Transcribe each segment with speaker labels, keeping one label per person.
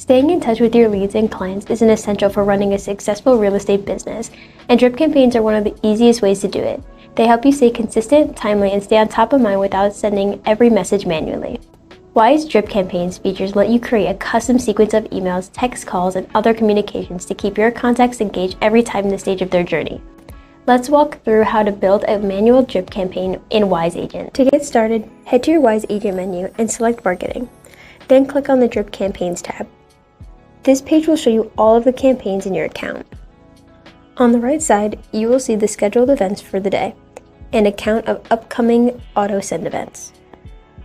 Speaker 1: Staying in touch with your leads and clients is an essential for running a successful real estate business, and drip campaigns are one of the easiest ways to do it. They help you stay consistent, timely, and stay on top of mind without sending every message manually. Wise Drip Campaigns features let you create a custom sequence of emails, text calls, and other communications to keep your contacts engaged every time in the stage of their journey. Let's walk through how to build a manual drip campaign in Wise Agent. To get started, head to your Wise Agent menu and select Marketing. Then click on the Drip Campaigns tab. This page will show you all of the campaigns in your account. On the right side, you will see the scheduled events for the day and a count of upcoming auto-send events.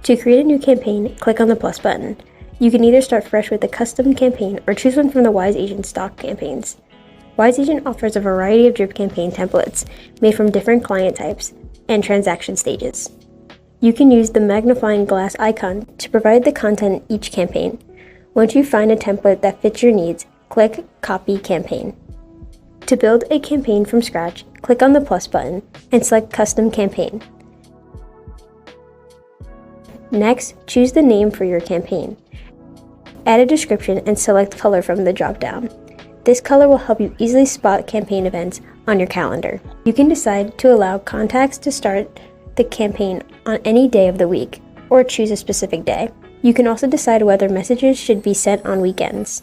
Speaker 1: To create a new campaign, click on the plus button. You can either start fresh with a custom campaign or choose one from the Wise Agent stock campaigns. Wise Agent offers a variety of drip campaign templates made from different client types and transaction stages. You can use the magnifying glass icon to provide the content in each campaign. Once you find a template that fits your needs, click Copy Campaign. To build a campaign from scratch, click on the plus button and select Custom Campaign. Next, choose the name for your campaign. Add a description and select color from the drop-down. This color will help you easily spot campaign events on your calendar. You can decide to allow contacts to start the campaign on any day of the week or choose a specific day. You can also decide whether messages should be sent on weekends.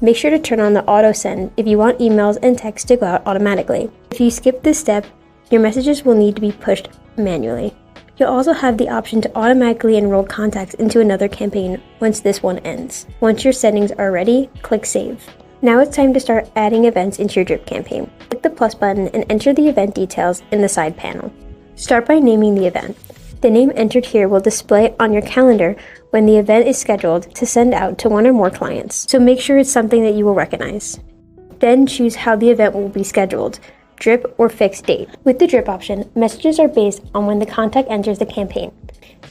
Speaker 1: Make sure to turn on the auto send if you want emails and texts to go out automatically. If you skip this step, your messages will need to be pushed manually. You'll also have the option to automatically enroll contacts into another campaign once this one ends. Once your settings are ready, click Save. Now it's time to start adding events into your drip campaign. Click the plus button and enter the event details in the side panel. Start by naming the event. The name entered here will display on your calendar when the event is scheduled to send out to one or more clients, so make sure it's something that you will recognize. Then choose how the event will be scheduled, drip or fixed date. With the drip option, messages are based on when the contact enters the campaign.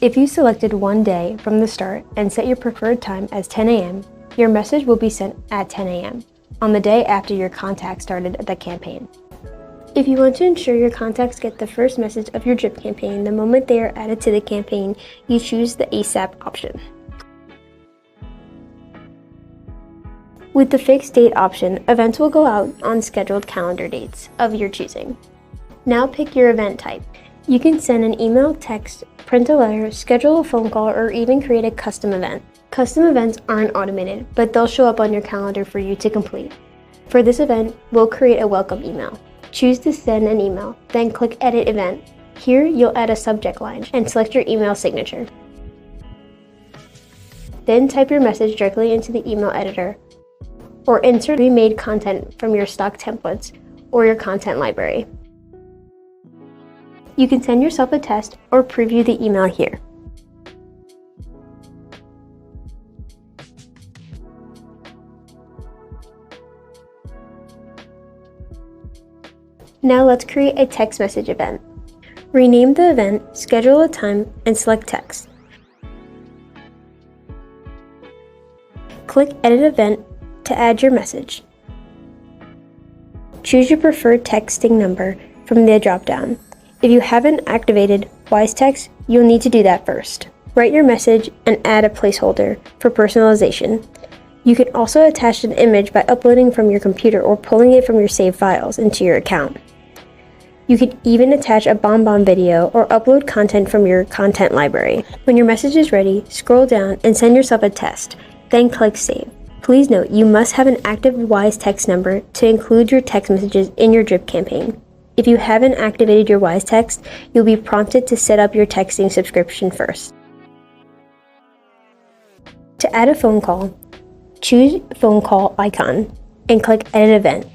Speaker 1: If you selected one day from the start and set your preferred time as 10 a.m., your message will be sent at 10 a.m. on the day after your contact started the campaign. If you want to ensure your contacts get the first message of your drip campaign the moment they are added to the campaign, you choose the ASAP option. With the fixed date option, events will go out on scheduled calendar dates of your choosing. Now pick your event type. You can send an email, text, print a letter, schedule a phone call, or even create a custom event. Custom events aren't automated, but they'll show up on your calendar for you to complete. For this event, we'll create a welcome email. Choose to send an email, then click Edit Event. Here, you'll add a subject line and select your email signature. Then type your message directly into the email editor or insert remade content from your stock templates or your content library. You can send yourself a test or preview the email here. Now let's create a text message event. Rename the event, schedule a time, and select text. Click Edit Event to add your message. Choose your preferred texting number from the drop-down. If you haven't activated Wise Text, you'll need to do that first. Write your message and add a placeholder for personalization. You can also attach an image by uploading from your computer or pulling it from your saved files into your account. You can even attach a BombBomb video or upload content from your content library. When your message is ready, scroll down and send yourself a test, then click Save. Please note you must have an active Wise Text number to include your text messages in your drip campaign. If you haven't activated your Wise Text, you'll be prompted to set up your texting subscription first. To add a phone call, choose Phone Call icon and click Edit Event.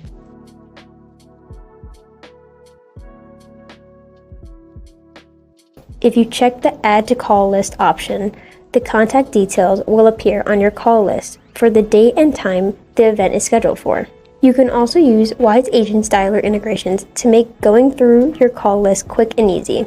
Speaker 1: If you check the Add to Call List option, the contact details will appear on your call list for the date and time the event is scheduled for. You can also use Wise Agent Dialer integrations to make going through your call list quick and easy.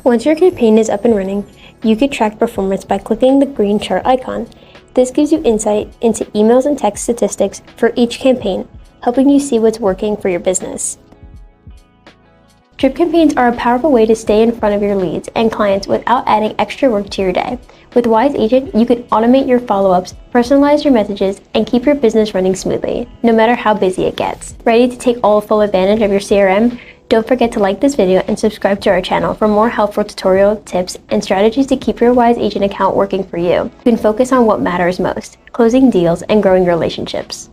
Speaker 1: Once your campaign is up and running, you can track performance by clicking the green chart icon. This gives you insight into emails and text statistics for each campaign, helping you see what's working for your business. Drip campaigns are a powerful way to stay in front of your leads and clients without adding extra work to your day. With Wise Agent, you can automate your follow-ups, personalize your messages, and keep your business running smoothly, no matter how busy it gets. Ready to take full advantage of your CRM? Don't forget to like this video and subscribe to our channel for more helpful tutorial tips and strategies to keep your Wise Agent account working for you. You can focus on what matters most, closing deals and growing relationships.